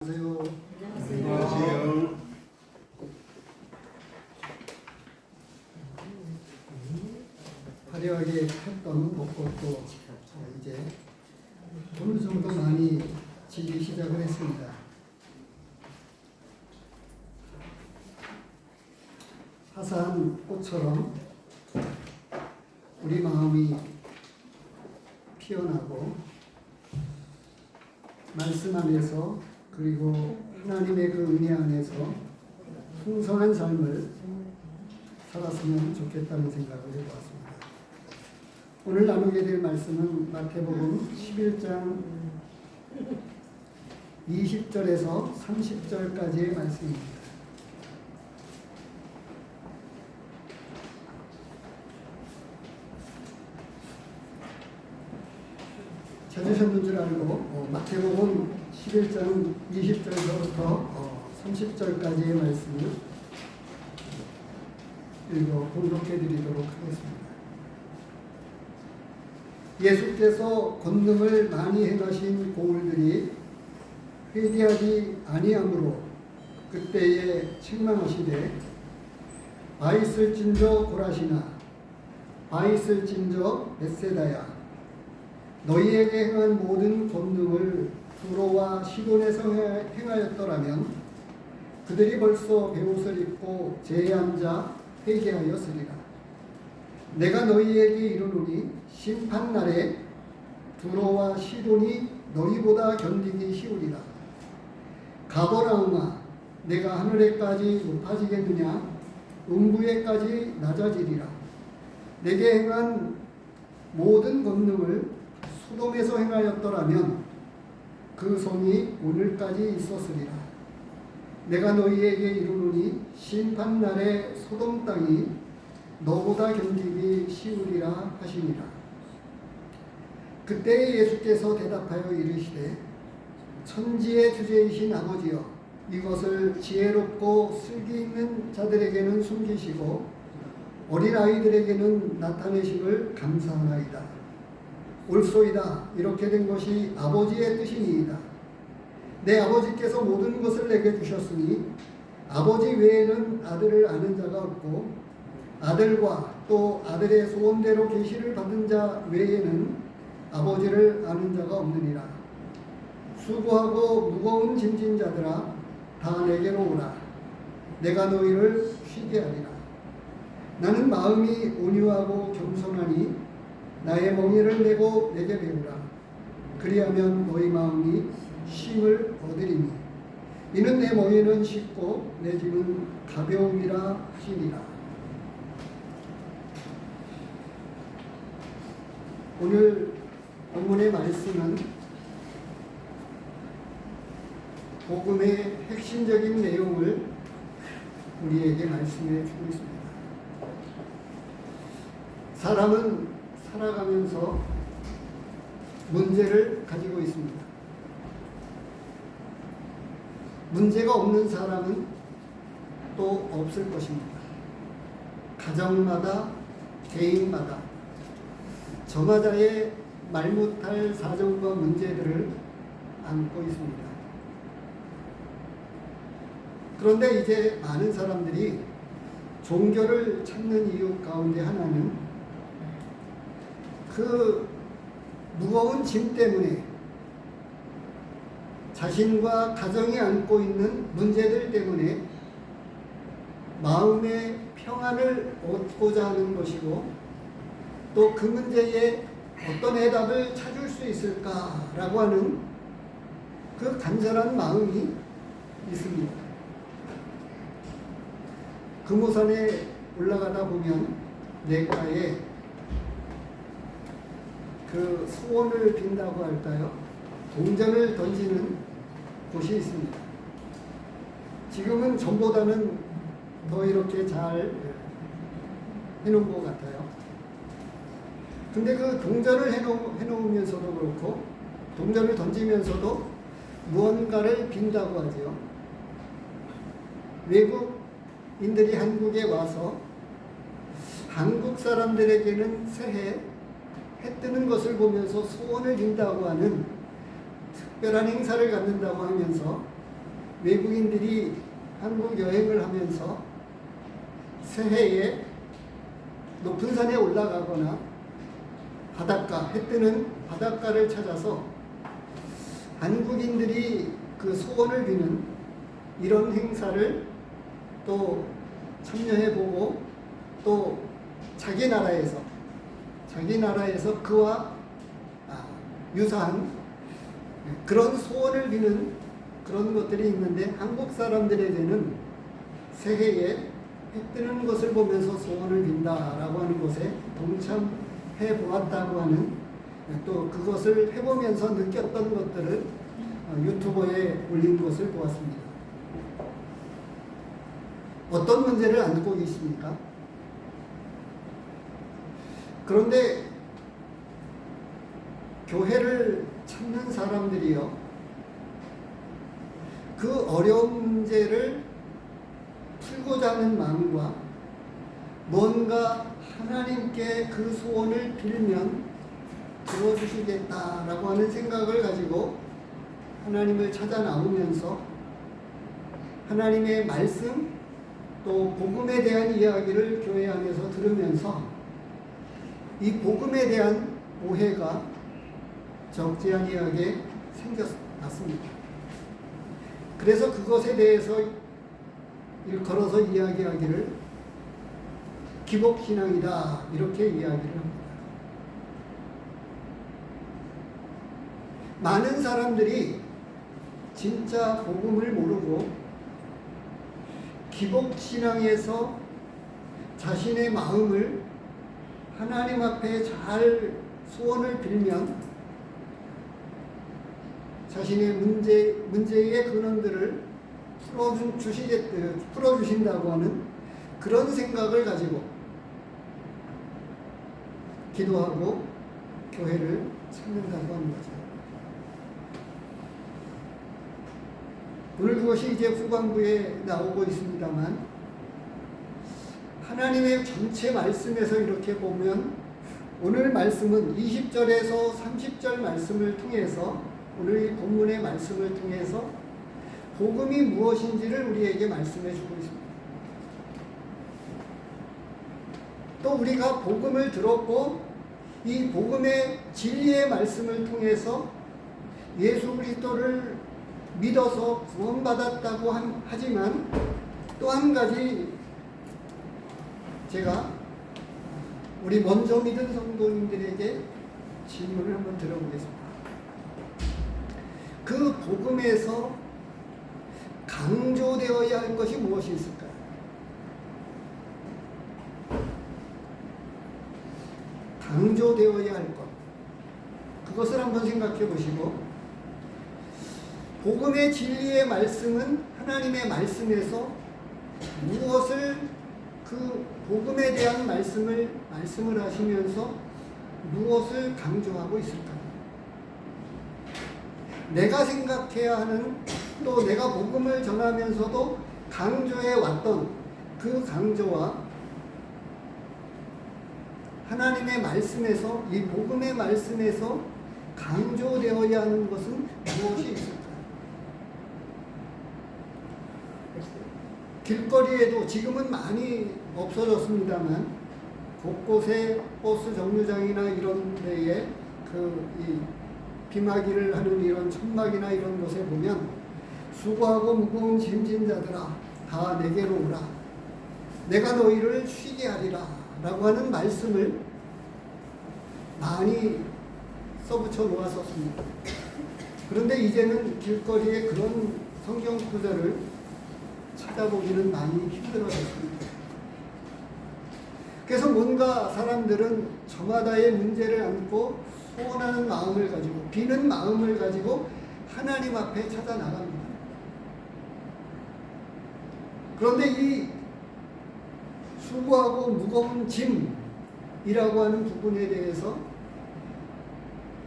안녕하세요. 안녕하세요. 화려하게 했던 벚꽃도 이제 어느 정도 많이 지기 시작을 했습니다. 화사한 꽃처럼 우리 마음이 피어나고 말씀 안에서 그리고 하나님의 그 은혜 안에서 풍성한 삶을 살았으면 좋겠다는 생각을 해보았습니다. 오늘 나누게 될 말씀은 마태복음 11장 20절에서 30절까지의 말씀입니다. 찾으셨는 줄 알고 마태복음 11장 20절부터 30절까지의 말씀을 읽어 봉독해 드리도록 하겠습니다. 예수께서 권능을 많이 행하신 고울들이 회개하지 아니하므로 그때에 책망하시되 바 있을진저 고라시나 바 있을진저 벳세다야 너희에게 행한 모든 권능을 두로와 시돈에서 행하였더라면 그들이 벌써 베옷을 입고 제에 앉아 회개하였으리라. 내가 너희에게 이르노니 심판날에 두로와 시돈이 너희보다 견디기 쉬우리라. 가버나움아 내가 하늘에까지 높아지겠느냐 음부에까지 낮아지리라. 내게 행한 모든 권능을 소돔에서 행하였더라면 그 성이 오늘까지 있었으리라. 내가 너희에게 이르노니 심판날에 소돔 땅이 너보다 견디기 쉬우리라 하시니라. 그때 예수께서 대답하여 이르시되 천지의 주제이신 아버지여 이것을 지혜롭고 슬기 있는 자들에게는 숨기시고 어린아이들에게는 나타내심을 감사하나이다. 옳소이다. 이렇게 된 것이 아버지의 뜻이니이다. 내 아버지께서 모든 것을 내게 주셨으니 아버지 외에는 아들을 아는 자가 없고 아들과 또 아들의 소원대로 계시를 받은 자 외에는 아버지를 아는 자가 없느니라. 수고하고 무거운 짐진 자들아 다 내게로 오라. 내가 너희를 쉬게 하리라. 나는 마음이 온유하고 겸손하니 나의 멍에를 메고 내게 배우라. 그리하면 너희 마음이 쉼을 얻으리니 이는 내 멍에는 쉽고 내 짐은 가벼움이라 하시니라. 오늘 본문의 말씀은 복음의 핵심적인 내용을 우리에게 말씀해 주고 있습니다. 사람은 살아가면서 문제를 가지고 있습니다. 문제가 없는 사람은 또 없을 것입니다. 가정마다 개인마다 저마다의 말 못할 사정과 문제들을 안고 있습니다. 그런데 이제 많은 사람들이 종교를 찾는 이유 가운데 하나는 그 무거운 짐 때문에 자신과 가정이 안고 있는 문제들 때문에 마음의 평안을 얻고자 하는 것이고 또 그 문제에 어떤 해답을 찾을 수 있을까라고 하는 그 간절한 마음이 있습니다. 금오산에 올라가다 보면 내과에 그 소원을 빈다고 할까요? 동전을 던지는 곳이 있습니다. 지금은 전보다는 더 이렇게 잘 해놓은 것 같아요. 근데 그 동전을 해놓으면서도 그렇고 동전을 던지면서도 무언가를 빈다고 하죠. 외국인들이 한국에 와서 한국 사람들에게는 새해 해 뜨는 것을 보면서 소원을 빈다고 하는 특별한 행사를 갖는다고 하면서 외국인들이 한국 여행을 하면서 새해에 높은 산에 올라가거나 바닷가, 해 뜨는 바닷가를 찾아서 한국인들이 그 소원을 비는 이런 행사를 또 참여해보고 또 자기 나라에서 그와 유사한 그런 소원을 비는 그런 것들이 있는데, 한국 사람들에게는 새해에 해 뜨는 것을 보면서 소원을 빈다라고 하는 것에 동참해 보았다고 하는, 또 그것을 해보면서 느꼈던 것들을 유튜버에 올린 것을 보았습니다. 어떤 문제를 안고 계십니까? 그런데 교회를 찾는 사람들이요, 그 어려운 문제를 풀고자 하는 마음과 뭔가 하나님께 그 소원을 빌면 들어주시겠다라고 하는 생각을 가지고 하나님을 찾아 나오면서 하나님의 말씀 또 복음에 대한 이야기를 교회 안에서 들으면서 이 복음에 대한 오해가 적지 아니하게 생겼습니다. 그래서 그것에 대해서 일컬어서 이야기하기를 기복신앙이다 이렇게 이야기를 합니다. 많은 사람들이 진짜 복음을 모르고 기복신앙에서 자신의 마음을 하나님 앞에 잘 소원을 빌면 자신의 문제의 근원들을 풀어주신다고 하는 그런 생각을 가지고 기도하고 교회를 찾는다고 하는 거죠. 오늘 그것이 이제 후반부에 나오고 있습니다만, 하나님의 전체 말씀에서 이렇게 보면 오늘 말씀은 20절에서 30절 말씀을 통해서, 오늘 이 본문의 말씀을 통해서 복음이 무엇인지를 우리에게 말씀해 주고 있습니다. 또 우리가 복음을 들었고 이 복음의 진리의 말씀을 통해서 예수 그리스도를 믿어서 구원받았다고 하지만, 또 한 가지 제가 우리 먼저 믿은 성도님들에게 질문을 한번 들어보겠습니다. 그 복음에서 강조되어야 할 것이 무엇이 있을까요? 강조되어야 할 것, 그것을 한번 생각해 보시고, 복음의 진리의 말씀은 하나님의 말씀에서 무엇을, 그 복음에 대한 말씀을 하시면서 무엇을 강조하고 있을까요? 내가 생각해야 하는, 또 내가 복음을 전하면서도 강조해 왔던 그 강조와 하나님의 말씀에서, 이 복음의 말씀에서 강조되어야 하는 것은 무엇이 있을까요? 길거리에도 지금은 많이 없어졌습니다만 곳곳에 버스 정류장이나 이런 데에 이 비마기를 하는 이런 천막이나 이런 곳에 보면 수고하고 무거운 짐진 자들아 다 내게로 오라, 내가 너희를 쉬게 하리라 라고 하는 말씀을 많이 써붙여 놓았었습니다. 그런데 이제는 길거리에 그런 성경 구절을 찾아보기는 많이 힘들어졌습니다. 그래서 뭔가 사람들은 저마다의 문제를 안고 소원하는 마음을 가지고, 비는 마음을 가지고 하나님 앞에 찾아 나갑니다. 그런데 이 수고하고 무거운 짐이라고 하는 부분에 대해서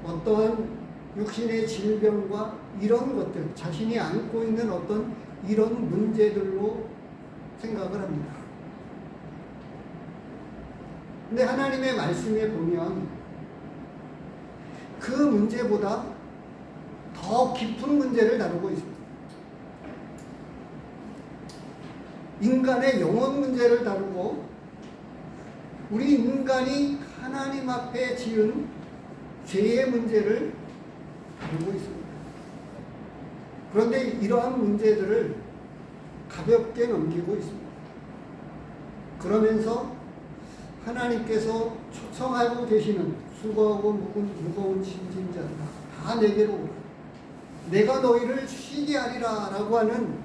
어떠한 육신의 질병과 이런 것들, 자신이 안고 있는 어떤 이런 문제들로 생각을 합니다. 근데 하나님의 말씀에 보면 그 문제보다 더 깊은 문제를 다루고 있습니다. 인간의 영혼 문제를 다루고 우리 인간이 하나님 앞에 지은 죄의 문제를 다루고 있습니다. 그런데 이러한 문제들을 가볍게 넘기고 있습니다. 그러면서 하나님께서 초청하고 계시는 수고하고 무거운 짐진 자들아 다 내게로 오라. 내가 너희를 쉬게 하리라 라고 하는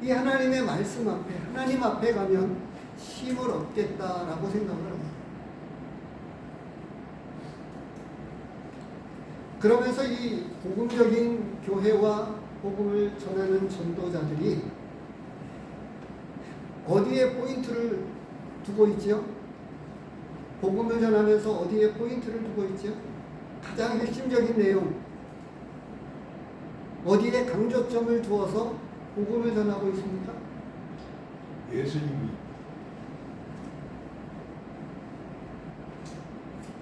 이 하나님의 말씀 앞에 하나님 앞에 가면 힘을 얻겠다라고 생각을 합니다. 그러면서 이 복음적인 교회와 복음을 전하는 전도자들이 어디에 포인트를 두고 있죠? 복음을 전하면서 어디에 포인트를 두고 있죠? 가장 핵심적인 내용 어디에 강조점을 두어서 복음을 전하고 있습니까? 예수님이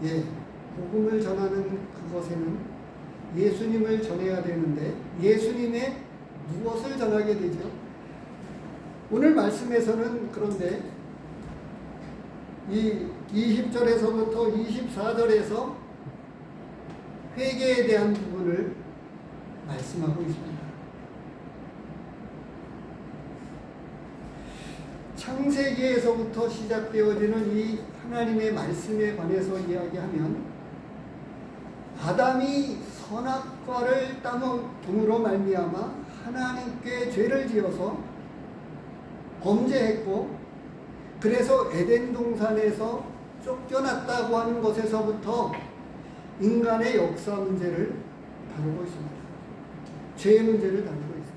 예, 복음을 전하는 그것에는 예수님을 전해야 되는데 예수님의 무엇을 전하게 되죠? 오늘 말씀에서는 그런데 이 20절에서부터 24절에서 회개에 대한 부분을 말씀하고 있습니다. 창세기에서부터 시작되어지는 이 하나님의 말씀에 관해서 이야기하면 아담이 선악과를 따먹음으로 말미암아 하나님께 죄를 지어서 범죄했고 그래서 에덴 동산에서 쫓겨났다고 하는 것에서부터 인간의 역사 문제를 다루고 있습니다. 죄의 문제를 다루고 있습니다.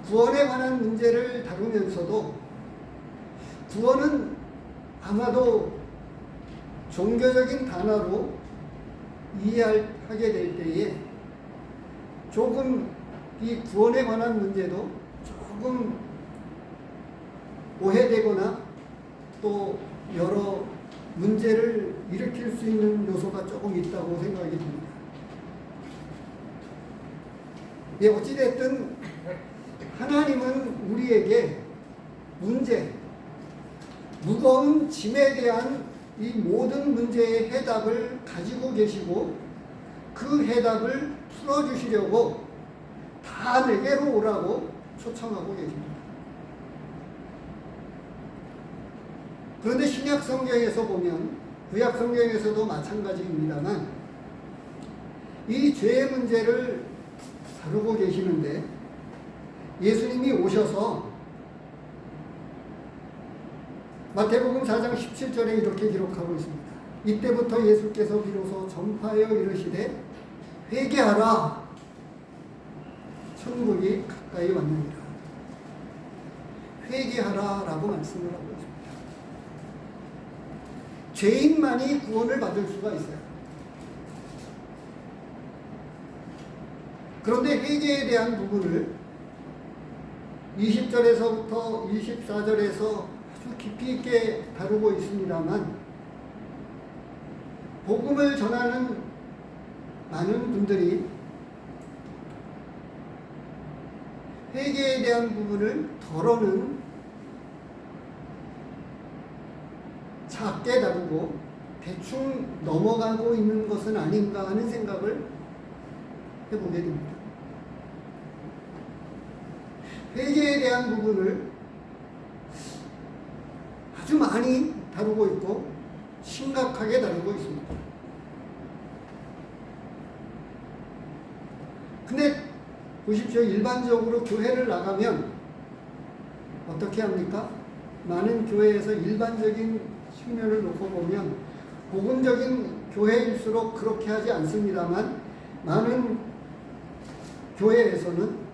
구원에 관한 문제를 다루면서도 구원은 아마도 종교적인 단어로 이해하게 될 때에 조금 이 구원에 관한 문제도 조금 오해되거나 또 여러 문제를 일으킬 수 있는 요소가 조금 있다고 생각이 듭니다. 예, 어찌됐든 하나님은 우리에게 문제, 무거운 짐에 대한 이 모든 문제의 해답을 가지고 계시고 그 해답을 풀어주시려고 다 내게로 오라고 초청하고 계십니다. 그런데 신약 성경에서 보면 구약 성경에서도 마찬가지입니다만 이 죄의 문제를 다루고 계시는데 예수님이 오셔서 마태복음 4장 17절에 이렇게 기록하고 있습니다. 이때부터 예수께서 비로소 전파하여 이르시되 회개하라 천국이 가까이 왔느니라. 회개하라 라고 말씀을 하고 있습니다. 죄인만이 구원을 받을 수가 있어요. 그런데 회개에 대한 부분을 20절에서부터 24절에서 아주 깊이 있게 다루고 있습니다만 복음을 전하는 많은 분들이 회개에 대한 부분을 덜어는 작게 다루고 대충 넘어가고 있는 것은 아닌가 하는 생각을 해보게 됩니다. 회개에 대한 부분을 아주 많이 다루고 있고 심각하게 다루고 있습니다. 근데 보십시오. 일반적으로 교회를 나가면 어떻게 합니까? 많은 교회에서 일반적인 측면을 놓고 보면 복음적인 교회일수록 그렇게 하지 않습니다만 많은 교회에서는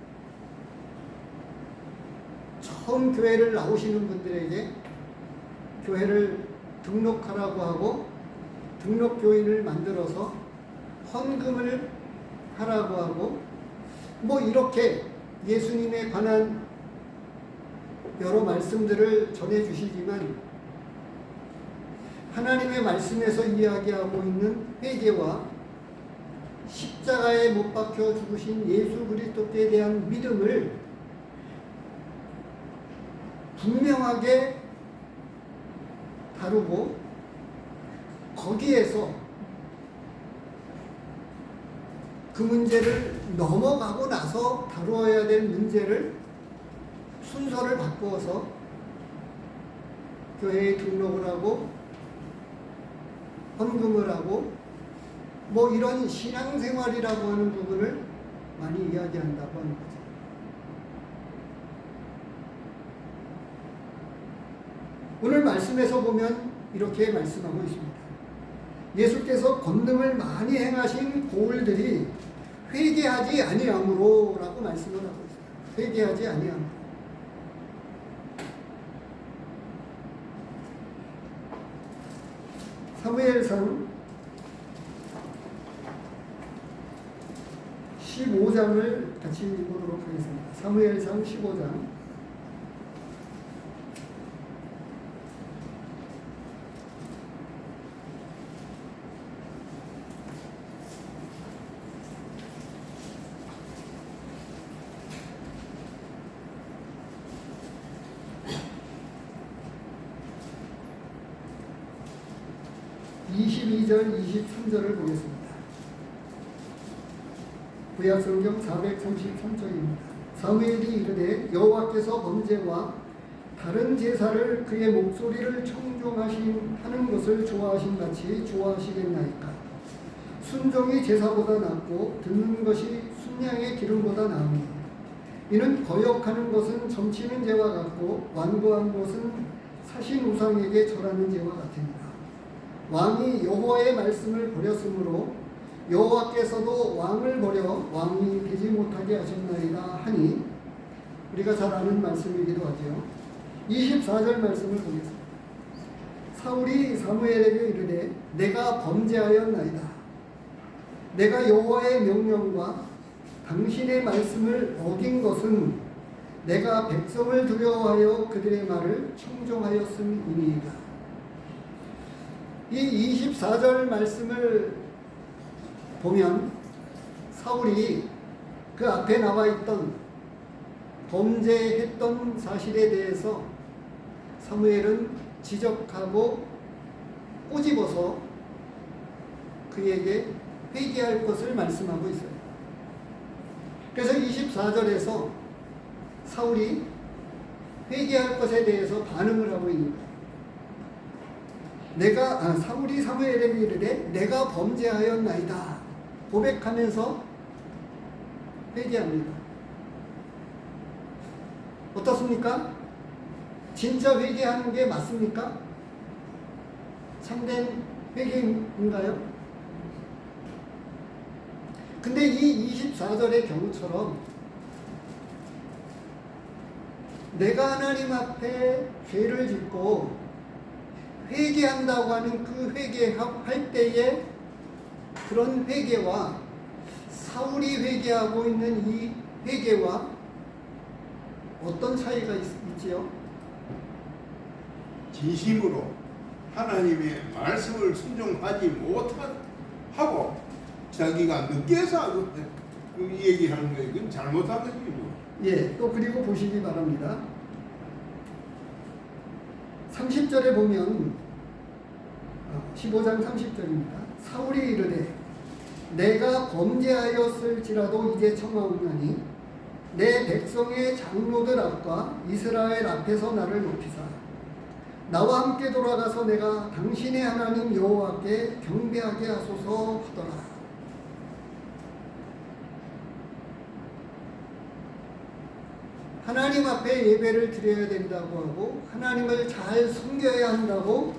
처음 교회를 나오시는 분들에게 교회를 등록하라고 하고 등록교인을 만들어서 헌금을 하라고 하고 뭐 이렇게 예수님에 관한 여러 말씀들을 전해주시지만 하나님의 말씀에서 이야기하고 있는 회개와 십자가에 못 박혀 죽으신 예수 그리스도께 대한 믿음을 분명하게 다루고 거기에서 그 문제를 넘어가고 나서 다루어야 될 문제를 순서를 바꾸어서 교회에 등록을 하고 헌금을 하고 뭐 이런 신앙생활이라고 하는 부분을 많이 이야기한다고 하는 거죠. 오늘 말씀에서 보면 이렇게 말씀하고 있습니다. 예수께서 권능을 많이 행하신 고을들이 회개하지 아니함으로 라고 말씀을 하고 있어요. 회개하지 아니함으로. 사무엘상 15장을 같이 보도록 하겠습니다. 사무엘상 15장 22절, 23절을 보겠습니다. 구약성경 433쪽입니다. 사무엘이 이르되 여호와께서 범죄와 다른 제사를 그의 목소리를 청종하는 것을 좋아하신 같이 좋아하시겠나이까. 순종이 제사보다 낫고 듣는 것이 순양의 기름보다 나으니 이는 거역하는 것은 점치는 죄와 같고 완고한 것은 사신 우상에게 절하는 죄와 같으니라. 왕이 여호와의 말씀을 버렸으므로 여호와께서도 왕을 버려 왕이 되지 못하게 하셨나이다 하니, 우리가 잘 아는 말씀이기도 하죠. 24절 말씀을 보겠습니다. 사울이 사무엘에게 이르되 내가 범죄하였나이다. 내가 여호와의 명령과 당신의 말씀을 어긴 것은 내가 백성을 두려워하여 그들의 말을 청종하였음이니이다. 이 24절 말씀을 보면 사울이 그 앞에 나와 있던 범죄했던 사실에 대해서 사무엘은 지적하고 꼬집어서 그에게 회개할 것을 말씀하고 있어요. 그래서 24절에서 사울이 회개할 것에 대해서 반응을 하고 있는 거예요. 사울이 사무엘에게 이르되 내가 범죄하였나이다 고백하면서 회개합니다. 어떻습니까? 진짜 회개하는 게 맞습니까? 참된 회개인가요? 근데 이 24절의 경우처럼 내가 하나님 앞에 죄를 짓고 회개한다고 하는 그 회개할 때의 그런 회개와 사울이 회개하고 있는 이 회개와 어떤 차이가 있지요? 진심으로 하나님의 말씀을 순종하지 못하고 자기가 늦게서 그 얘기하는 거예요. 그건 잘못한 거지. 예, 또 그리고 보시기 바랍니다. 30절에 보면 15장 30절입니다. 사울이 이르되 내가 범죄하였을지라도 이제 청하오나니 내 백성의 장로들 앞과 이스라엘 앞에서 나를 높이사 나와 함께 돌아가서 내가 당신의 하나님 여호와께 경배하게 하소서 하더라. 하나님 앞에 예배를 드려야 된다고 하고 하나님을 잘 섬겨야 한다고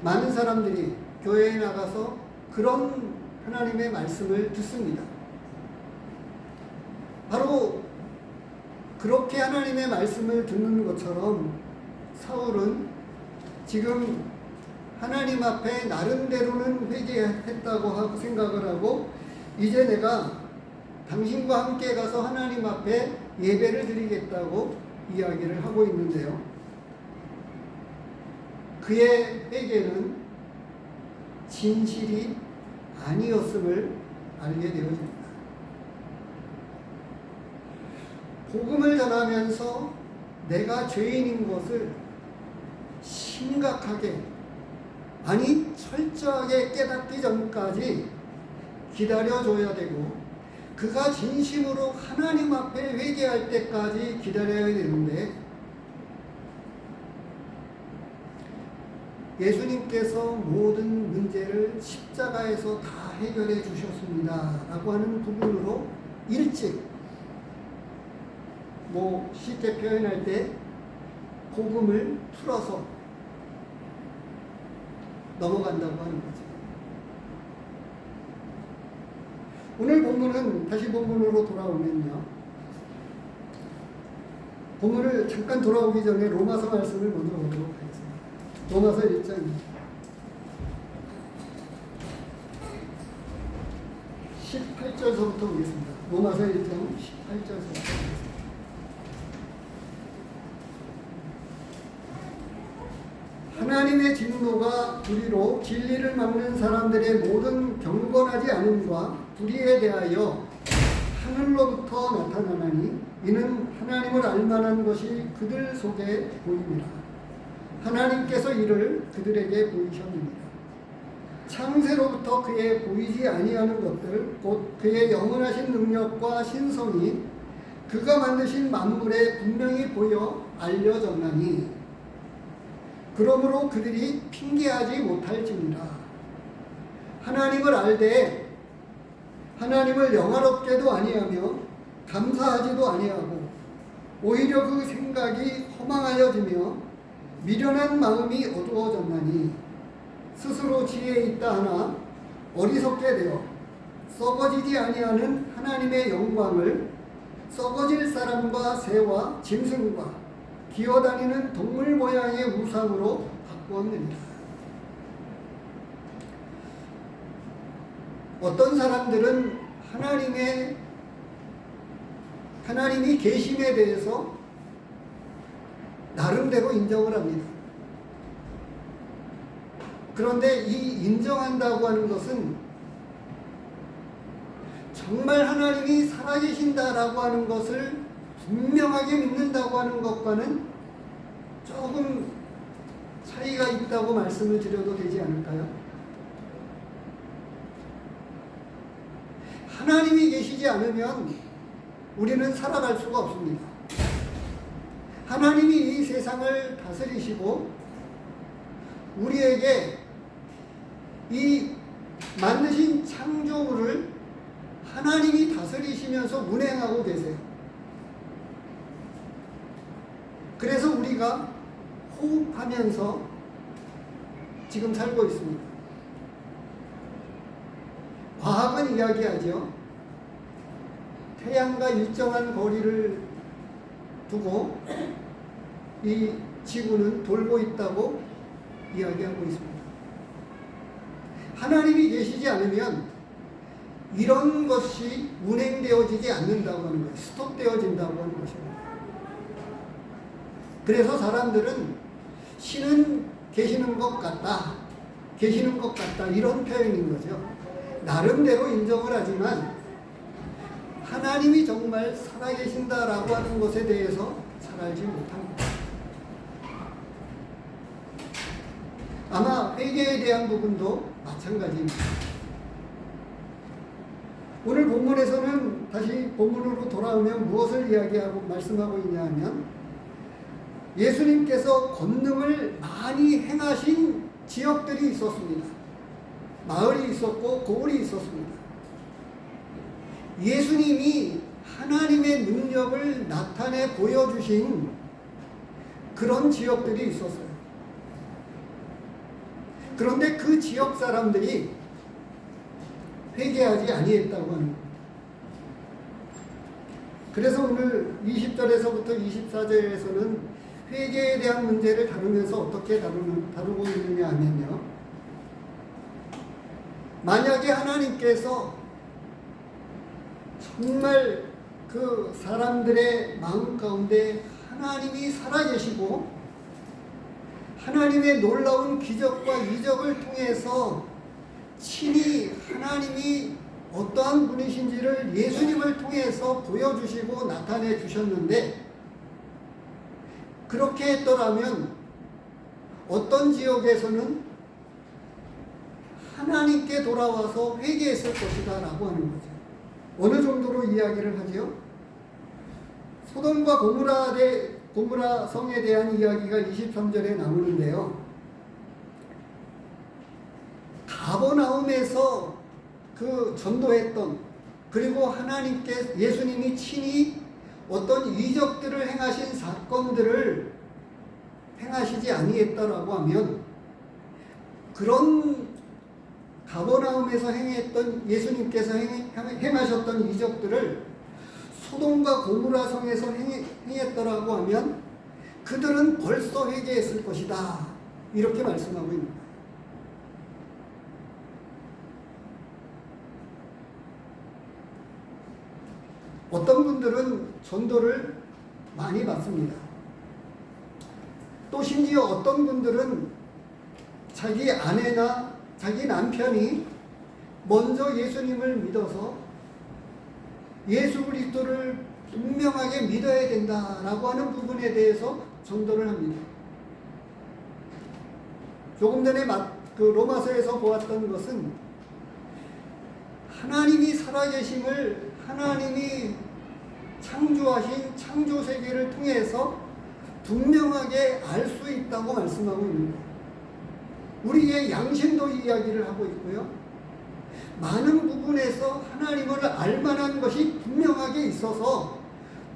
많은 사람들이 교회에 나가서 그런 하나님의 말씀을 듣습니다. 바로 그렇게 하나님의 말씀을 듣는 것처럼 사울은 지금 하나님 앞에 나름대로는 회개했다고 생각을 하고 이제 내가 당신과 함께 가서 하나님 앞에 예배를 드리겠다고 이야기를 하고 있는데요. 그의 회개는 진실이 아니었음을 알게 되어집니다. 복음을 전하면서 내가 죄인인 것을 심각하게, 아니 철저하게 깨닫기 전까지 기다려줘야 되고, 그가 진심으로 하나님 앞에 회개할 때까지 기다려야 되는데, 예수님께서 모든 문제를 십자가에서 다 해결해 주셨습니다 라고 하는 부분으로 일찍, 쉽게 표현할 때 복음을 풀어서 넘어간다고 하는 거죠. 오늘 본문은, 다시 본문으로 돌아오면요, 본문을 잠깐 돌아오기 전에 로마서 말씀을 먼저 보도록 하겠습니다. 로마서 1장 18절서부터 보겠습니다. 로마서 1장 18절서부터 보겠습니다. 하나님의 진노가 불의로 진리를 막는 사람들의 모든 경건하지 않음과 불의에 대하여 하늘로부터 나타나나니, 이는 하나님을 알만한 것이 그들 속에 보입니다. 하나님께서 이를 그들에게 보이셨느니라. 창세로부터 그의 보이지 아니하는 것들, 곧 그의 영원하신 능력과 신성이 그가 만드신 만물에 분명히 보여 알려졌나니, 그러므로 그들이 핑계하지 못할지니라. 하나님을 알되 하나님을 영화롭게도 아니하며 감사하지도 아니하고, 오히려 그 생각이 허망하여지며 미련한 마음이 어두워졌나니, 스스로 지혜에 있다 하나 어리석게 되어 썩어지지 아니하는 하나님의 영광을 썩어질 사람과 새와 짐승과 기어다니는 동물 모양의 우상으로 바꾸었느니라. 어떤 사람들은 하나님이 계심에 대해서 나름대로 인정을 합니다. 그런데 이 인정한다고 하는 것은 정말 하나님이 살아계신다라고 하는 것을 분명하게 믿는다고 하는 것과는 조금 차이가 있다고 말씀을 드려도 되지 않을까요? 하나님이 계시지 않으면 우리는 살아갈 수가 없습니다. 하나님이 이 세상을 다스리시고 우리에게 이 만드신 창조물을 하나님이 다스리시면서 운행하고 계세요. 그래서 우리가 호흡하면서 지금 살고 있습니다. 과학은 이야기하죠. 태양과 일정한 거리를 두고 이 지구는 돌고 있다고 이야기하고 있습니다. 하나님이 계시지 않으면 이런 것이 운행되어지지 않는다고 하는 거예요. 스톱되어진다고 하는 것입니다. 그래서 사람들은 신은 계시는 것 같다, 계시는 것 같다, 이런 표현인 거죠. 나름대로 인정을 하지만 하나님이 정말 살아계신다라고 하는 것에 대해서 잘 알지 못합니다. 아마 회개에 대한 부분도 마찬가지입니다. 오늘 본문에서는 다시 본문으로 돌아오면 무엇을 이야기하고 말씀하고 있냐 하면, 예수님께서 권능을 많이 행하신 지역들이 있었습니다. 마을이 있었고 고을이 있었습니다. 예수님이 하나님의 능력을 나타내 보여주신 그런 지역들이 있었어요. 그런데 그 지역 사람들이 회개하지 아니했다고 하는 거예요. 그래서 오늘 20절에서부터 24절에서는 회개에 대한 문제를 다루면서 어떻게 다루고 있느냐 하면요, 만약에 하나님께서 정말 그 사람들의 마음 가운데 하나님이 살아계시고 하나님의 놀라운 기적과 이적을 통해서 친히 하나님이 어떠한 분이신지를 예수님을 통해서 보여주시고 나타내 주셨는데, 그렇게 했더라면 어떤 지역에서는 하나님께 돌아와서 회개했을 것이다 라고 하는 거죠. 어느 정도로 이야기를 하죠? 소돔과 고모라 성에 대한 이야기가 23절에 나오는데요. 가버나움에서 그 전도했던, 그리고 하나님께 예수님이 친히 어떤 이적들을 행하신 사건들을 행하시지 아니했다라고 하면, 그런 가버나움에서 행했던 예수님께서 행하셨던 이적들을 소돔과 고모라 성에서 행했더라고 하면 그들은 벌써 회개했을 것이다, 이렇게 말씀하고 있는 거예요. 어떤 분들은 전도를 많이 받습니다. 또 심지어 어떤 분들은 자기 아내나 자기 남편이 먼저 예수님을 믿어서 예수 그리스도를 분명하게 믿어야 된다라고 하는 부분에 대해서 전도를 합니다. 조금 전에 로마서에서 보았던 것은 하나님이 살아계심을, 하나님이 창조하신 창조세계를 통해서 분명하게 알 수 있다고 말씀하고 있는 거예요. 우리의 양심도 이야기를 하고 있고요. 많은 부분에서 하나님을 알만한 것이 분명하게 있어서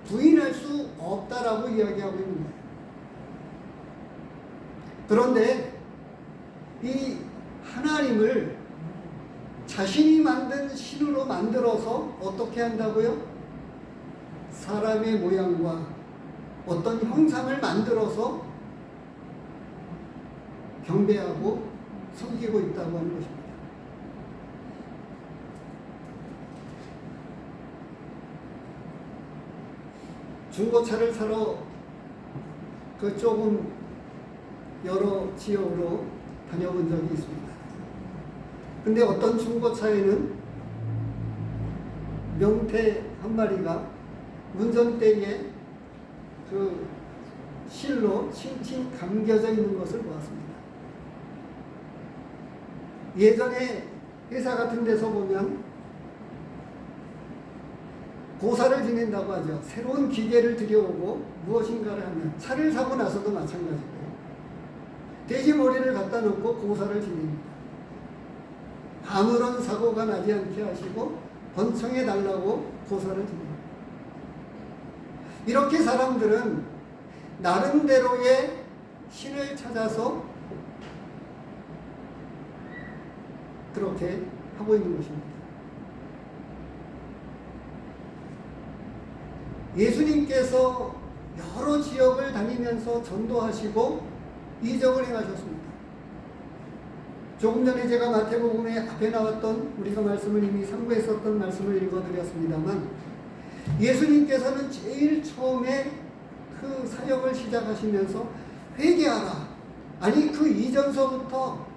부인할 수 없다라고 이야기하고 있는 거예요. 그런데 이 하나님을 자신이 만든 신으로 만들어서 어떻게 한다고요? 사람의 모양과 어떤 형상을 만들어서 경배하고 섬기고 있다고 하는 것입니다. 중고차를 사러 조금 여러 지역으로 다녀본 적이 있습니다. 근데 어떤 중고차에는 명태 한 마리가 운전대에 그 실로 칭칭 감겨져 있는 것을 보았습니다. 예전에 회사 같은 데서 보면 고사를 지낸다고 하죠. 새로운 기계를 들여오고 무엇인가를 하면, 차를 사고 나서도 마찬가지고요. 돼지 머리를 갖다 놓고 고사를 지냅니다. 아무런 사고가 나지 않게 하시고 번창해 달라고 고사를 지냅니다. 이렇게 사람들은 나름대로의 신을 찾아서 그렇게 하고 있는 것입니다. 예수님께서 여러 지역을 다니면서 전도하시고 이적을 행하셨습니다. 조금 전에 제가 마태복음에 앞에 나왔던, 우리가 말씀을 이미 상고했었던 말씀을 읽어드렸습니다만, 예수님께서는 제일 처음에 그 사역을 시작하시면서 회개하라, 아니 그 이전서부터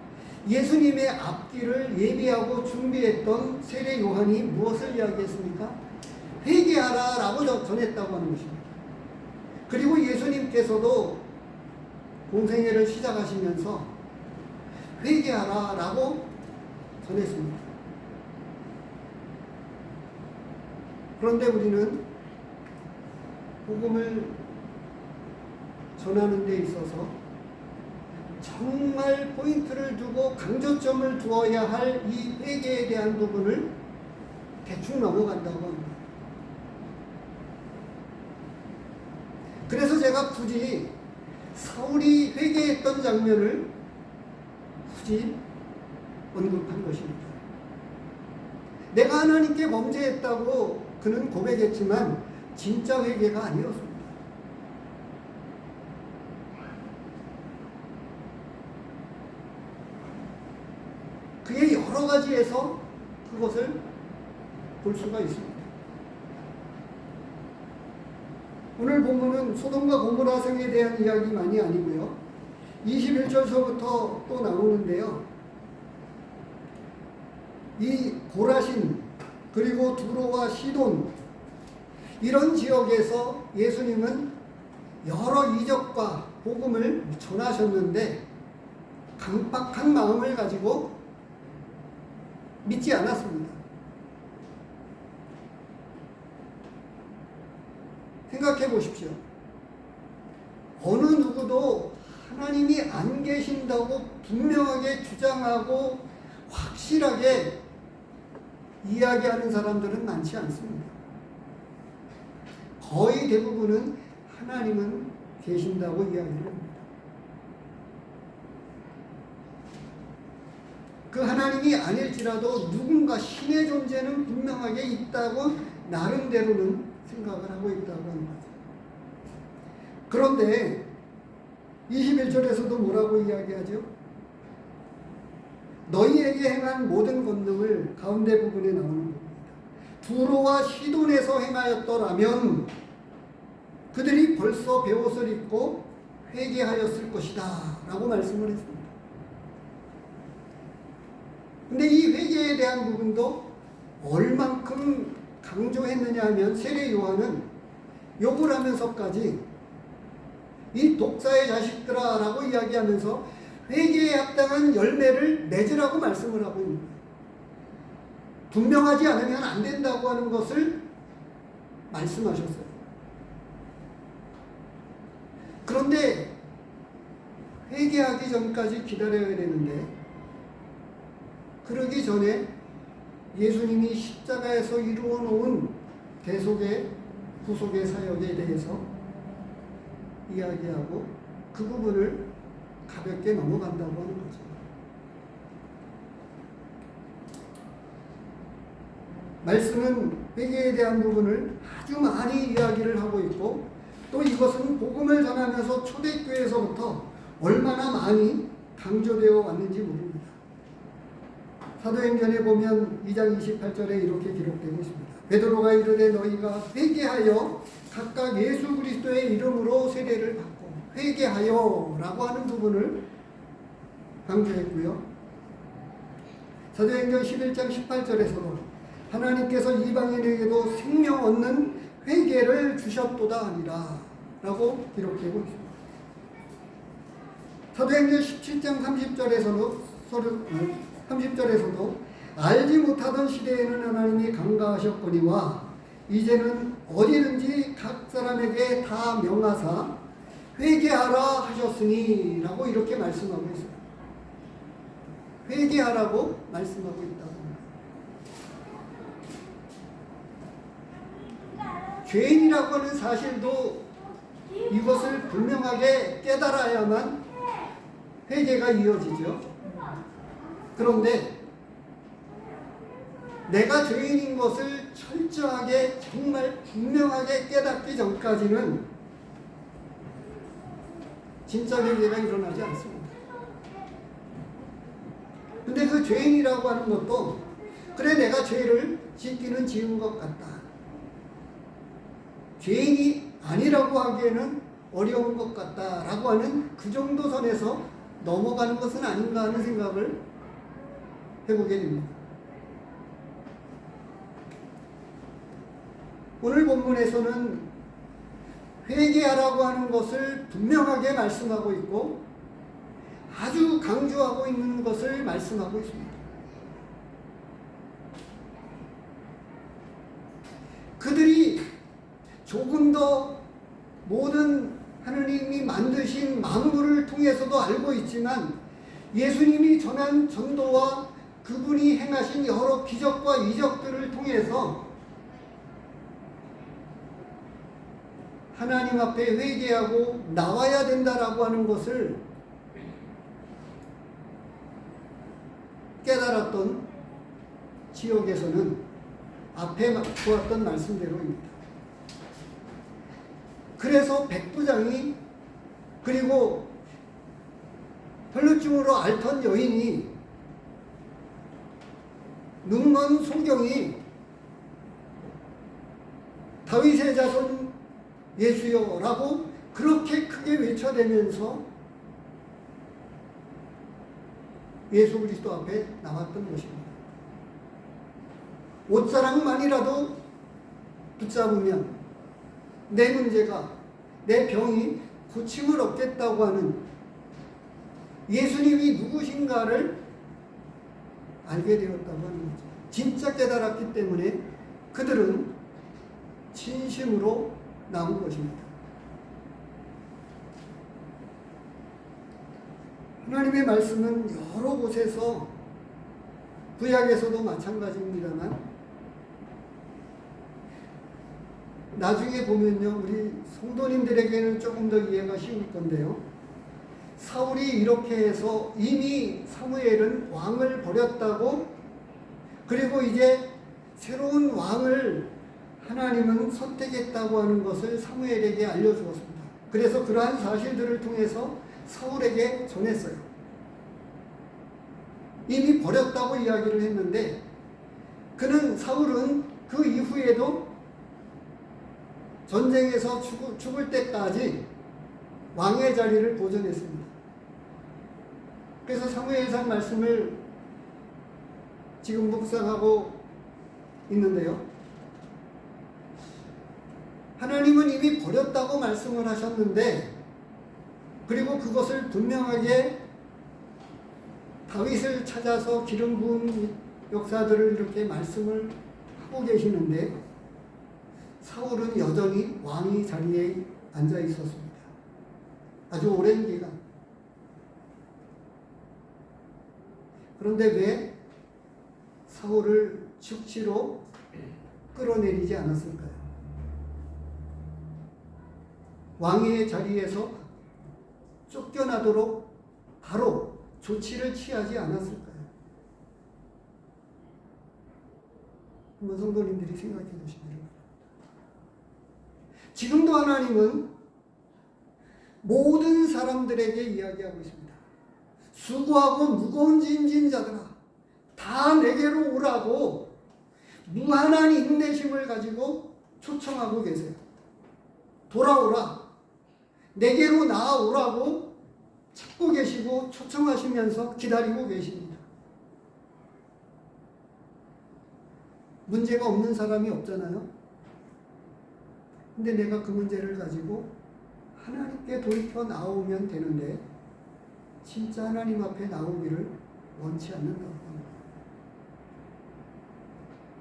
예수님의 앞길을 예비하고 준비했던 세례 요한이 무엇을 이야기했습니까? 회개하라 라고 전했다고 하는 것입니다. 그리고 예수님께서도 공생애를 시작하시면서 회개하라 라고 전했습니다. 그런데 우리는 복음을 전하는 데 있어서 정말 포인트를 두고 강조점을 두어야 할 이 회개에 대한 부분을 대충 넘어간다고 합니다. 그래서 제가 굳이 사울이 회개했던 장면을 굳이 언급한 것입니다. 내가 하나님께 범죄했다고 그는 고백했지만 진짜 회개가 아니었습니다. 그의 여러 가지에서 그것을 볼 수가 있습니다. 오늘 본문은 소돔과 고모라 성에 대한 이야기만이 아니고요. 21절서부터 또 나오는데요. 이 고라신, 그리고 두로와 시돈, 이런 지역에서 예수님은 여러 이적과 복음을 전하셨는데 강박한 마음을 가지고 믿지 않았습니다. 생각해 보십시오. 어느 누구도 하나님이 안 계신다고 분명하게 주장하고 확실하게 이야기하는 사람들은 많지 않습니다. 거의 대부분은 하나님은 계신다고 이야기를 합니다. 그 하나님이 아닐지라도 누군가 신의 존재는 분명하게 있다고 나름대로는 생각을 하고 있다고 하는 거죠. 그런데 21절에서도 뭐라고 이야기하죠? 너희에게 행한 모든 권능을 가운데 부분에 나오는 겁니다. 두로와 시돈에서 행하였더라면 그들이 벌써 베옷을 입고 회개하였을 것이다 라고 말씀을 했습니다. 근데 이 회개에 대한 부분도 얼만큼 강조했느냐 하면 세례 요한은 욕을 하면서까지 이 독사의 자식들아 라고 이야기하면서 회개에 합당한 열매를 맺으라고 말씀을 하고 있는 거예요. 분명하지 않으면 안 된다고 하는 것을 말씀하셨어요. 그런데 회개하기 전까지 기다려야 되는데 그러기 전에 예수님이 십자가에서 이루어 놓은 대속의 구속의 사역에 대해서 이야기하고 그 부분을 가볍게 넘어간다고 하는 거죠. 말씀은 회개에 대한 부분을 아주 많이 이야기를 하고 있고 또 이것은 복음을 전하면서 초대교회에서부터 얼마나 많이 강조되어 왔는지 모릅니다. 사도행전에 보면 2장 28절에 이렇게 기록되고 있습니다. 베드로가 이르되 너희가 회개하여 각각 예수 그리스도의 이름으로 세례를 받고 회개하여 라고 하는 부분을 강조했고요. 사도행전 11장 18절에서도 하나님께서 이방인에게도 생명 얻는 회개를 주셨도다 하니라 라고 기록되고 있습니다. 사도행전 17장 30절에서도 알지 못하던 시대에는 하나님이 강가하셨거니와 이제는 어디든지 각 사람에게 다 명하사 회개하라 하셨으니 라고 이렇게 말씀하고 있어요. 회개하라고 말씀하고 있다고 합니다. 죄인이라고 하는 사실도 이것을 분명하게 깨달아야만 회개가 이어지죠. 그런데 내가 죄인인 것을 철저하게 정말 분명하게 깨닫기 전까지는 진짜 회개가 일어나지 않습니다. 근데 그 죄인이라고 하는 것도 그래 내가 죄를 짓기는 지은 것 같다. 죄인이 아니라고 하기에는 어려운 것 같다라고 하는 그 정도 선에서 넘어가는 것은 아닌가 하는 생각을 해보게 됩니다. 오늘 본문에서는 회개하라고 하는 것을 분명하게 말씀하고 있고 아주 강조하고 있는 것을 말씀하고 있습니다. 그들이 조금 더 모든 하느님이 만드신 만물을 통해서도 알고 있지만 예수님이 전한 전도와 그분이 행하신 여러 기적과 이적들을 통해서 하나님 앞에 회개하고 나와야 된다라고 하는 것을 깨달았던 지역에서는 앞에 보았던 말씀대로입니다. 그래서 백부장이 그리고 혈루증으로 앓던 여인이 눈먼 소경이 다윗의 자손 예수여라고 그렇게 크게 외쳐대면서 예수 그리스도 앞에 나왔던 것입니다. 옷자락만이라도 붙잡으면 내 문제가 내 병이 고침을 얻겠다고 하는 예수님이 누구신가를 알게 되었다고 하는 거죠. 진짜 깨달았기 때문에 그들은 진심으로 나온 것입니다. 하나님의 말씀은 여러 곳에서 구약에서도 마찬가지입니다만 나중에 보면요, 우리 성도님들에게는 조금 더 이해가 쉬울 건데요. 사울이 이렇게 해서 이미 사무엘은 왕을 버렸다고, 그리고 이제 새로운 왕을 하나님은 선택했다고 하는 것을 사무엘에게 알려주었습니다. 그래서 그러한 사실들을 통해서 사울에게 전했어요. 이미 버렸다고 이야기를 했는데 사울은 그 이후에도 전쟁에서 죽을 때까지 왕의 자리를 보존했습니다. 그래서 사무엘상 말씀을 지금 묵상하고 있는데요. 하나님은 이미 버렸다고 말씀을 하셨는데, 그리고 그것을 분명하게 다윗을 찾아서 기름 부은 역사들을 이렇게 말씀을 하고 계시는데, 사울은 여전히 왕의 자리에 앉아 있었습니다. 아주 오랜 기간. 그런데 왜 사울을 즉시로 끌어내리지 않았을까요? 왕의 자리에서 쫓겨나도록 바로 조치를 취하지 않았을까요? 한번 성도님들이 생각해 보시기 바랍니다. 지금도 하나님은 모든 사람들에게 이야기하고 있습니다. 수고하고 무거운 짐진 자들아, 다 내게로 오라고 무한한 인내심을 가지고 초청하고 계세요. 돌아오라, 내게로 나아오라고 찾고 계시고 초청하시면서 기다리고 계십니다. 문제가 없는 사람이 없잖아요. 근데 내가 그 문제를 가지고 하나님께 돌이켜 나오면 되는데 진짜 하나님 앞에 나오기를 원치 않는다고 합니다.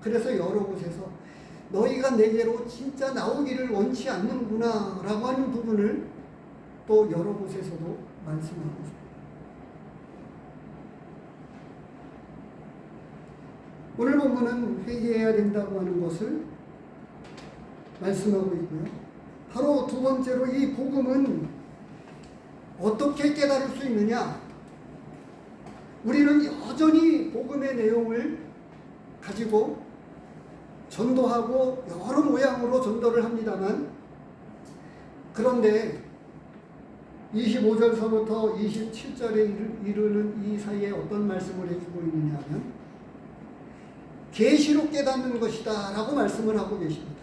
그래서 여러 곳에서 너희가 내게로 진짜 나오기를 원치 않는구나 라고 하는 부분을 또 여러 곳에서도 말씀하고 있습니다. 오늘 본문은 회개해야 된다고 하는 것을 말씀하고 있고요. 바로 두 번째로 이 복음은 어떻게 깨달을 수 있느냐? 우리는 여전히 복음의 내용을 가지고 전도하고 여러 모양으로 전도를 합니다만, 그런데 25절서부터 27절에 이르는 이 사이에 어떤 말씀을 해주고 있느냐 하면 계시로 깨닫는 것이다 라고 말씀을 하고 계십니다.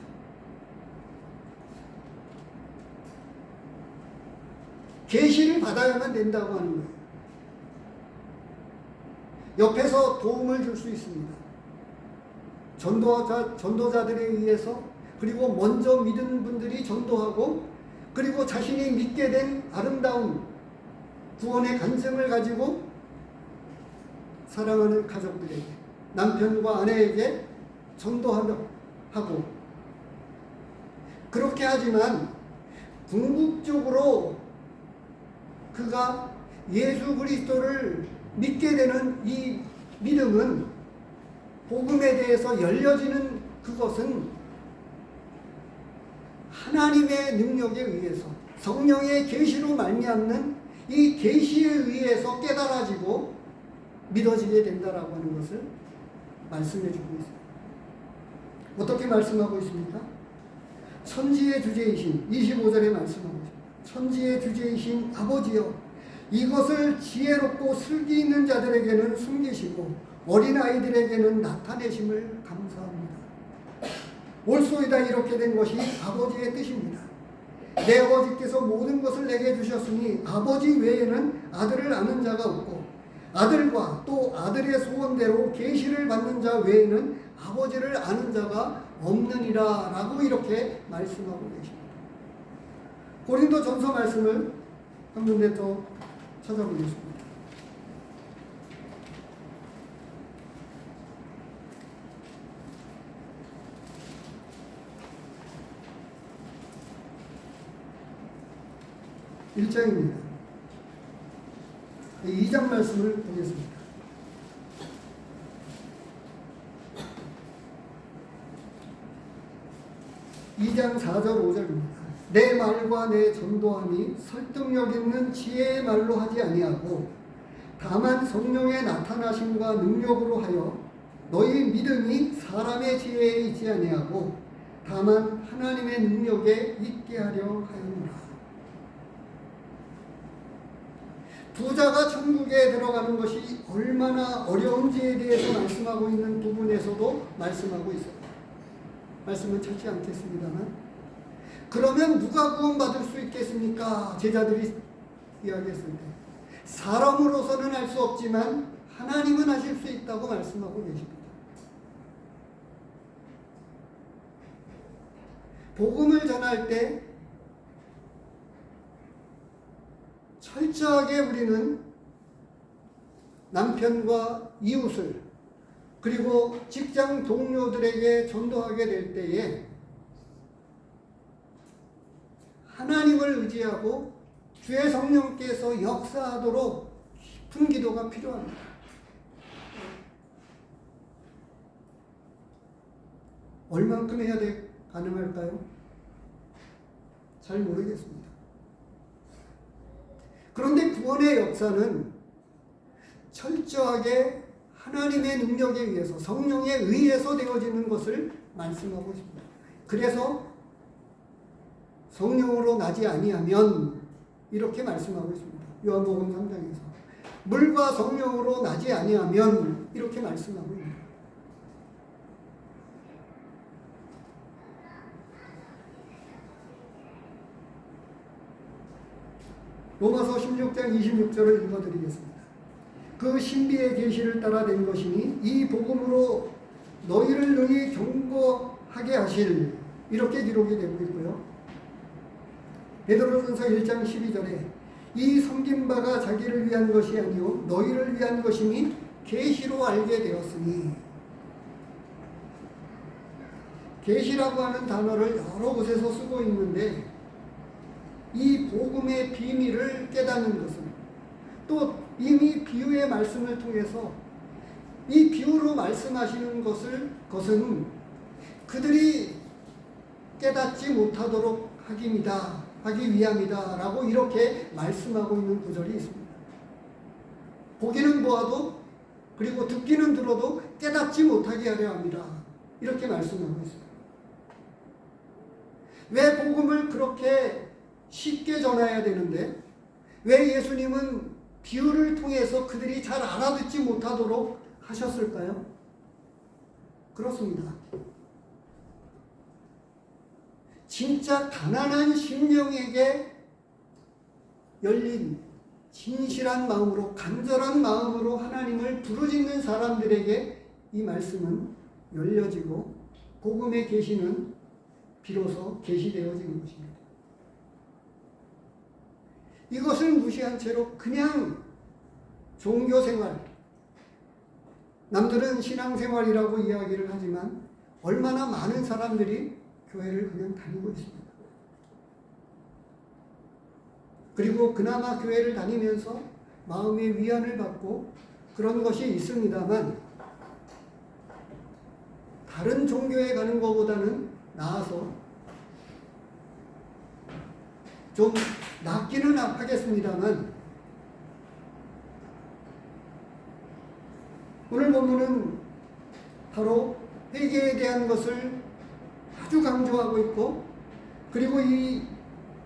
계시를 받아야만 된다고 하는 거예요. 옆에서 도움을 줄 수 있습니다. 전도자들에 의해서, 그리고 먼저 믿은 분들이 전도하고, 그리고 자신이 믿게 된 아름다운 구원의 간증을 가지고 사랑하는 가족들에게, 남편과 아내에게 전도하고, 그렇게 하지만 궁극적으로 그가 예수 그리스도를 믿게 되는 이 믿음은, 복음에 대해서 열려지는 그것은 하나님의 능력에 의해서, 성령의 계시로 말미암는 이 계시에 의해서 깨달아지고 믿어지게 된다라고 하는 것을 말씀해 주고 있습니다. 어떻게 말씀하고 있습니까? 천지의 주제이신, 25절에 말씀하고 있습니다. 천지의 주제이신 아버지여, 이것을 지혜롭고 슬기 있는 자들에게는 숨기시고 어린아이들에게는 나타내심을 감사합니다. 옳소이다, 이렇게 된 것이 아버지의 뜻입니다. 내 아버지께서 모든 것을 내게 주셨으니 아버지 외에는 아들을 아는 자가 없고 아들과 또 아들의 소원대로 계시를 받는 자 외에는 아버지를 아는 자가 없느니라 라고 이렇게 말씀하고 계십니다. 고린도 전서 말씀을 한 군데 더 찾아보겠습니다. (1장입니다) 2장 말씀을 보겠습니다. 2장 4절 5절입니다. 내 말과 내 전도함이 설득력 있는 지혜의 말로 하지 아니하고 다만 성령의 나타나심과 능력으로 하여 너희 믿음이 사람의 지혜에 있지 아니하고 다만 하나님의 능력에 있게 하려 하였노라. 부자가 천국에 들어가는 것이 얼마나 어려운지에 대해서 말씀하고 있는 부분에서도 말씀하고 있어요. 말씀은 찾지 않겠습니다만, 그러면 누가 구원받을 수 있겠습니까? 제자들이 이야기했을 때 사람으로서는 할 수 없지만 하나님은 하실 수 있다고 말씀하고 계십니다. 복음을 전할 때 철저하게 우리는 남편과 이웃을 그리고 직장 동료들에게 전도하게 될 때에 하나님을 의지하고 주의 성령께서 역사하도록 깊은 기도가 필요합니다. 얼만큼 해야 가능할까요? 잘 모르겠습니다. 그런데 구원의 역사는 철저하게 하나님의 능력에 의해서, 성령에 의해서 되어지는 것을 말씀하고 있습니다. 그래서 성령으로 나지 아니하면 이렇게 말씀하고 있습니다. 요한복음 3장에서 물과 성령으로 나지 아니하면 이렇게 말씀하고 있습니다. 로마서 16장 26절을 읽어드리겠습니다. 그 신비의 계시를 따라 된 것이니 이 복음으로 너희를 능히 경고하게 하실, 이렇게 기록이 되고 있고요. 베드로전서 1장 12절에 이 섬긴 바가 자기를 위한 것이 아니요 너희를 위한 것이니 계시로 알게 되었으니, 계시라고 하는 단어를 여러 곳에서 쓰고 있는데 이 복음의 비밀을 깨닫는 것은, 또 이미 비유의 말씀을 통해서 이 비유로 말씀하시는 것은 그들이 깨닫지 못하도록 하기 위함이다 라고 이렇게 말씀하고 있는 구절이 있습니다. 보기는 보아도 그리고 듣기는 들어도 깨닫지 못하게 하려 합니다. 이렇게 말씀하고 있습니다. 왜 복음을 그렇게 쉽게 전해야 되는데 왜 예수님은 비유를 통해서 그들이 잘 알아듣지 못하도록 하셨을까요? 그렇습니다. 진짜 가난한 심령에게 열린 진실한 마음으로, 간절한 마음으로 하나님을 부르짖는 사람들에게 이 말씀은 열려지고 복음의 계시는 비로소 계시되어지는 것입니다. 이것을 무시한 채로 그냥 종교생활, 남들은 신앙생활이라고 이야기를 하지만 얼마나 많은 사람들이 교회를 그냥 다니고 있습니다. 그리고 그나마 교회를 다니면서 마음의 위안을 받고 그런 것이 있습니다만, 다른 종교에 가는 것보다는 나아서 좀 낫기는 하겠습니다만, 오늘 본문은 바로 회개에 대한 것을 아주 강조하고 있고, 그리고 이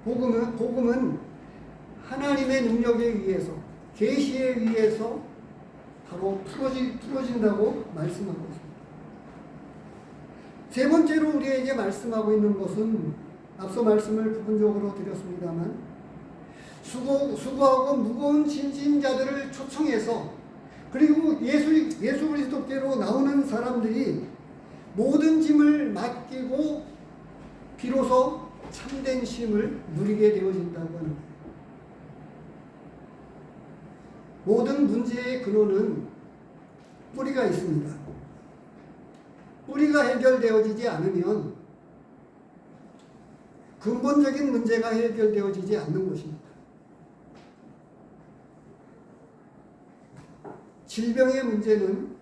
복음은 하나님의 능력에 의해서, 계시에 의해서 바로 풀어진다고 말씀하고 있습니다. 세 번째로 우리에게 말씀하고 있는 것은 앞서 말씀을 부분적으로 드렸습니다만, 수고하고 무거운 짐진 자들을 초청해서, 그리고 예수 그리스도께로 나오는 사람들이 모든 짐을 맡기고 비로소 참된 쉼을 누리게 되어진다고 하는 거예요. 모든 문제의 근원은 뿌리가 있습니다. 뿌리가 해결되어지지 않으면 근본적인 문제가 해결되어지지 않는 것입니다. 질병의 문제는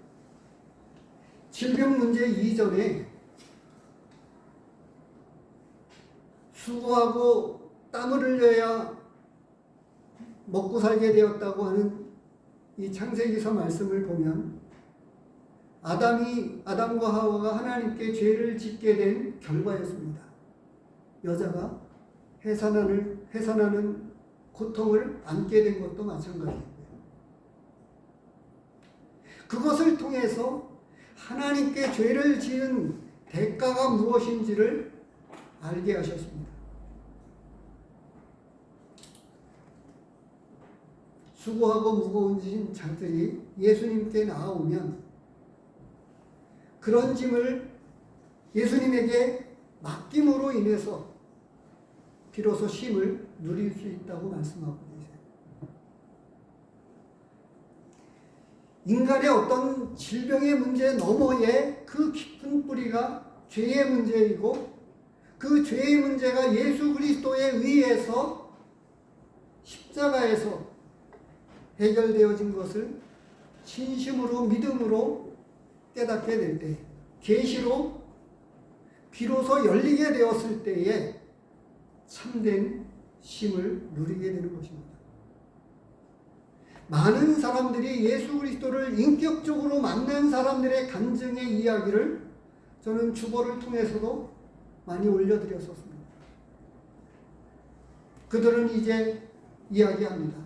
질병 문제 이전에 수고하고 땀을 흘려야 먹고 살게 되었다고 하는 이 창세기서 말씀을 보면 아담과 하와가 하나님께 죄를 짓게 된 결과였습니다. 여자가 해산하는 고통을 안게 된 것도 마찬가지입니다. 그것을 통해서 하나님께 죄를 지은 대가가 무엇인지를 알게 하셨습니다. 수고하고 무거운 자들이 예수님께 나아오면 그런 짐을 예수님에게 맡김으로 인해서 비로소 쉼을 누릴 수 있다고 말씀하고 계세요. 인간의 어떤 질병의 문제 너머에 그 깊은 뿌리가 죄의 문제이고 그 죄의 문제가 예수 그리스도에 의해서 십자가에서 해결되어진 것을 진심으로 믿음으로 깨닫게 될 때, 계시로 비로소 열리게 되었을 때에 참된 쉼을 누리게 되는 것입니다. 많은 사람들이 예수 그리스도를 인격적으로 만난 사람들의 간증의 이야기를 저는 주보를 통해서도 많이 올려드렸었습니다. 그들은 이제 이야기합니다.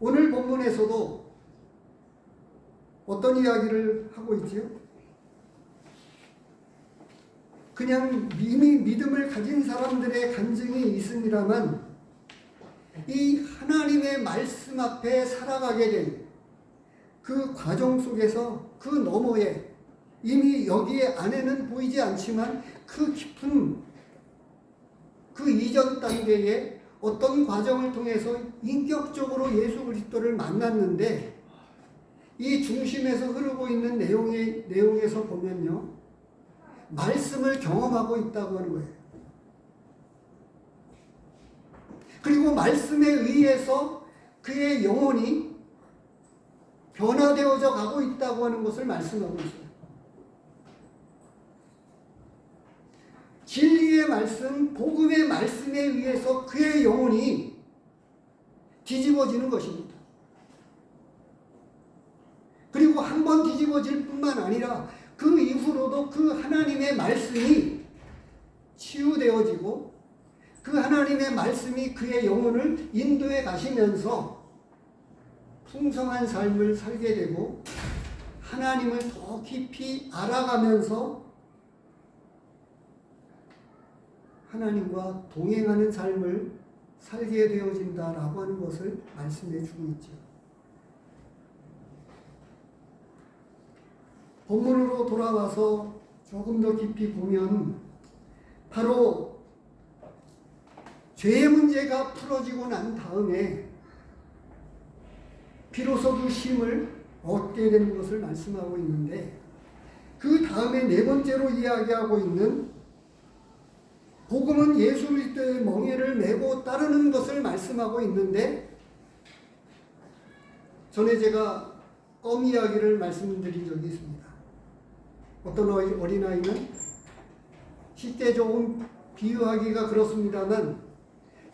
오늘 본문에서도 어떤 이야기를 하고 있지요? 그냥 이미 믿음을 가진 사람들의 간증이 있습니다만 이 하나님의 말씀 앞에 살아가게 된 그 과정 속에서 그 너머에 이미 여기에 안에는 보이지 않지만 그 깊은 그 이전 단계에 어떤 과정을 통해서 인격적으로 예수 그리스도를 만났는데 이 중심에서 흐르고 있는 내용에서 보면요. 말씀을 경험하고 있다고 하는 거예요. 그리고 말씀에 의해서 그의 영혼이 변화되어져 가고 있다고 하는 것을 말씀하고 있어요. 진리의 말씀, 복음의 말씀에 의해서 그의 영혼이 뒤집어지는 것입니다. 그리고 한 번 뒤집어질 뿐만 아니라 그 이후로도 그 하나님의 말씀이 치유되어지고 그 하나님의 말씀이 그의 영혼을 인도해 가시면서 풍성한 삶을 살게 되고 하나님을 더 깊이 알아가면서 하나님과 동행하는 삶을 살게 되어진다라고 하는 것을 말씀해 주고 있죠. 본문으로 돌아와서 조금 더 깊이 보면 바로 죄의 문제가 풀어지고 난 다음에 비로소 그 쉼을 얻게 되는 것을 말씀하고 있는데 그 다음에 네 번째로 이야기하고 있는 복음은 예수 그리스도의 멍에를 메고 따르는 것을 말씀하고 있는데 전에 제가 껌 이야기를 말씀드린 적이 있습니다. 어떤 어린아이는 쉽게 조금 비유하기가 그렇습니다만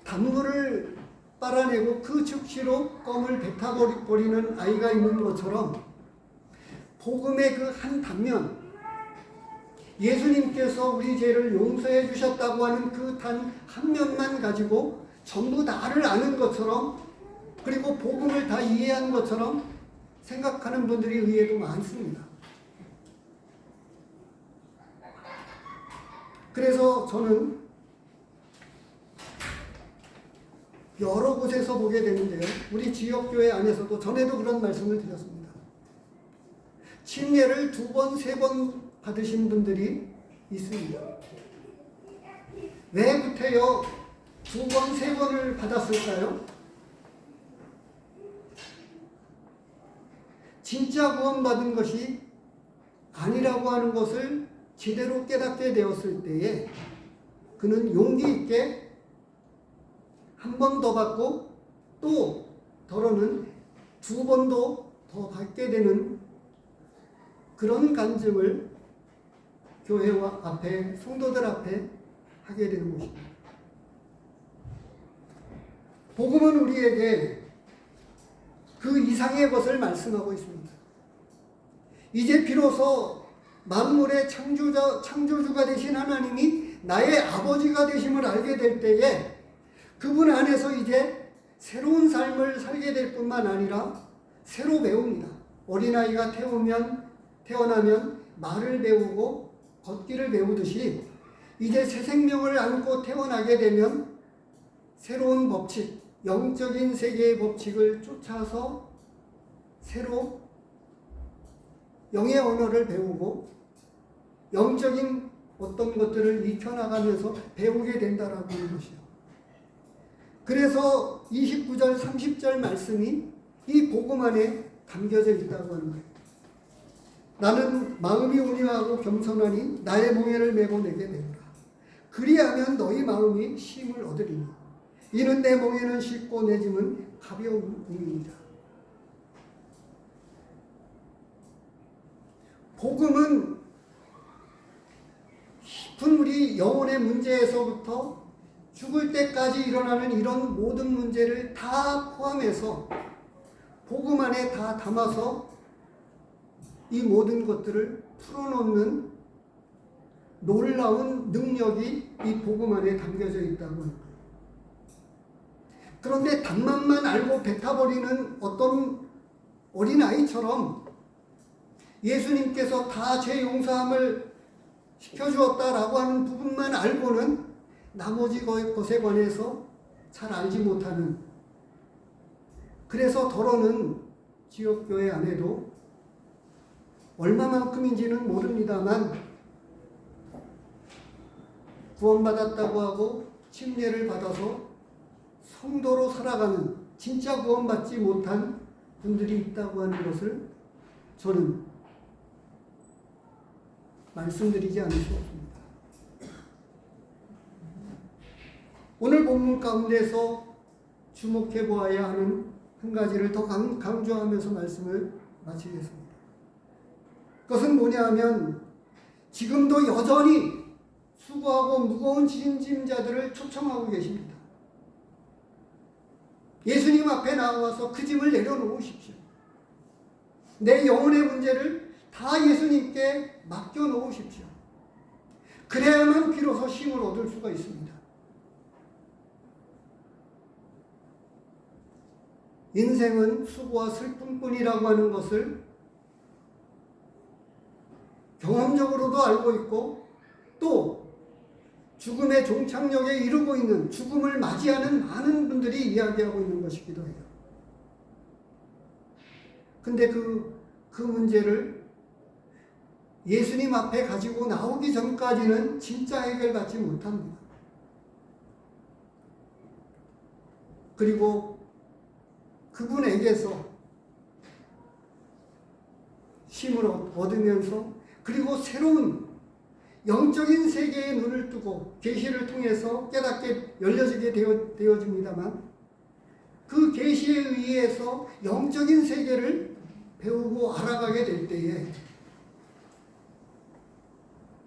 단물을 빨아내고 그 즉시로 껌을 뱉어버리는 아이가 있는 것처럼 복음의 그 한 단면 예수님께서 우리 죄를 용서해 주셨다고 하는 그 단 한 면만 가지고 전부 다를 아는 것처럼 그리고 복음을 다 이해한 것처럼 생각하는 분들이 의외로 많습니다. 그래서 저는 여러 곳에서 보게 되는데요. 우리 지역교회 안에서도 전에도 그런 말씀을 드렸습니다. 침례를 2번, 3번 받으신 분들이 있습니다. 왜 구태여 2번, 3번을 받았을까요? 진짜 구원받은 것이 아니라고 하는 것을 제대로 깨닫게 되었을 때에 그는 용기 있게 한 번 더 받고 또 더러는 2번도 더 받게 되는 그런 간증을 교회와 앞에, 성도들 앞에 하게 되는 것입니다. 복음은 우리에게 그 이상의 것을 말씀하고 있습니다. 이제 비로소 만물의 창조주가 되신 하나님이 나의 아버지가 되심을 알게 될 때에 그분 안에서 이제 새로운 삶을 살게 될 뿐만 아니라 새로 배웁니다. 어린아이가 태어나면 말을 배우고 걷기를 배우듯이 이제 새 생명을 안고 태어나게 되면 새로운 법칙, 영적인 세계의 법칙을 쫓아서 새로 영의 언어를 배우고 영적인 어떤 것들을 익혀나가면서 배우게 된다라고 하는 것이요. 그래서 29절 30절 말씀이 이 복음 안에 담겨져 있다고 하는 거예요. 나는 마음이 온유하고 겸손하니 나의 몽에를 메고 내게 되노라. 그리하면 너희 마음이 쉼을 얻으리니 이는 내 몽에는 쉽고 내 짐은 가벼움이니라. 복음은 깊은 우리 영혼의 문제에서부터 죽을 때까지 일어나는 이런 모든 문제를 다 포함해서 복음 안에 다 담아서 이 모든 것들을 풀어놓는 놀라운 능력이 이 복음 안에 담겨져 있다고 합니다. 그런데 답만만 알고 뱉어버리는 어떤 어린아이처럼 예수님께서 다 죄 용서함을 시켜주었다라고 하는 부분만 알고는 나머지 것에 관해서 잘 알지 못하는, 그래서 더러는 지역교회 안에도 얼마만큼인지는 모릅니다만 구원받았다고 하고 침례를 받아서 성도로 살아가는 진짜 구원받지 못한 분들이 있다고 하는 것을 저는 말씀드리지 않을 수 없습니다. 오늘 본문 가운데서 주목해 보아야 하는 한 가지를 더 강조하면서 말씀을 마치겠습니다. 그것은 뭐냐 하면 지금도 여전히 수고하고 무거운 짐자들을 초청하고 계십니다. 예수님 앞에 나와서 그 짐을 내려놓으십시오. 내 영혼의 문제를 다 예수님께 맡겨놓으십시오. 그래야만 비로소 쉼을 얻을 수가 있습니다. 인생은 수고와 슬픔뿐이라고 하는 것을 경험적으로도 알고 있고 또 죽음의 종착역에 이르고 있는, 죽음을 맞이하는 많은 분들이 이야기하고 있는 것이기도 해요. 근데 그 문제를 예수님 앞에 가지고 나오기 전까지는 진짜 해결받지 못합니다. 그리고 그분에게서 힘을 얻으면서 그리고 새로운 영적인 세계의 눈을 뜨고 계시를 통해서 깨닫게 열려지게 되어집니다만 그 계시에 의해서 영적인 세계를 배우고 알아가게 될 때에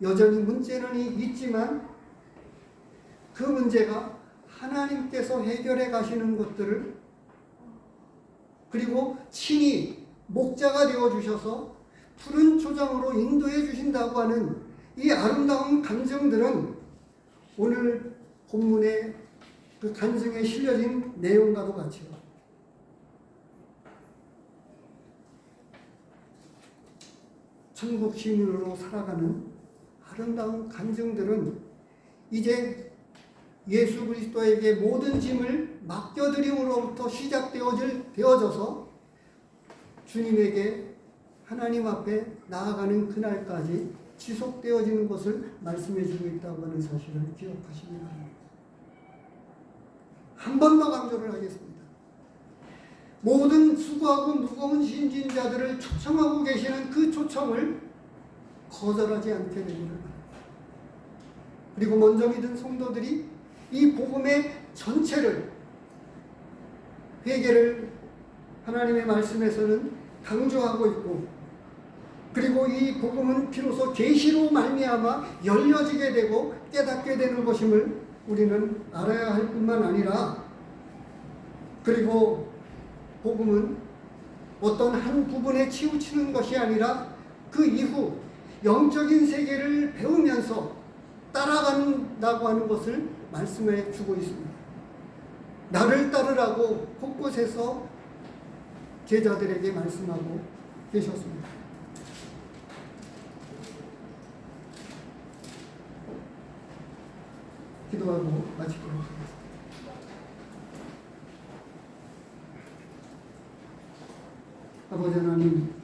여전히 문제는 있지만 그 문제가 하나님께서 해결해 가시는 것들을, 그리고 친히 목자가 되어주셔서 푸른 초장으로 인도해 주신다고 하는 이 아름다운 간증들은 오늘 본문의 그 간증에 실려진 내용과도 같이요. 천국 시민으로 살아가는 아름다운 간증들은 이제 예수 그리스도에게 모든 짐을 맡겨드림으로부터 시작되어져서 주님에게 하나님 앞에 나아가는 그날까지 지속되어지는 것을 말씀해 주고 있다고 하는 사실을 기억하시기 바랍니다. 한 번 더 강조를 하겠습니다. 모든 수고하고 무거운 신진자들을 초청하고 계시는 그 초청을 거절하지 않게 되기를 바랍니다. 그리고 먼저 믿은 성도들이 이 복음의 전체를, 회개를 하나님의 말씀에서는 강조하고 있고, 그리고 이 복음은 비로소 계시로 말미암아 열려지게 되고 깨닫게 되는 것임을 우리는 알아야 할 뿐만 아니라, 그리고 복음은 어떤 한 부분에 치우치는 것이 아니라 그 이후 영적인 세계를 배우면서 따라간다고 하는 것을 말씀해 주고 있습니다. 나를 따르라고 곳곳에서 제자들에게 말씀하고 계셨습니다. 기도하고 마치도록 하겠습니다. 아버지 하나님,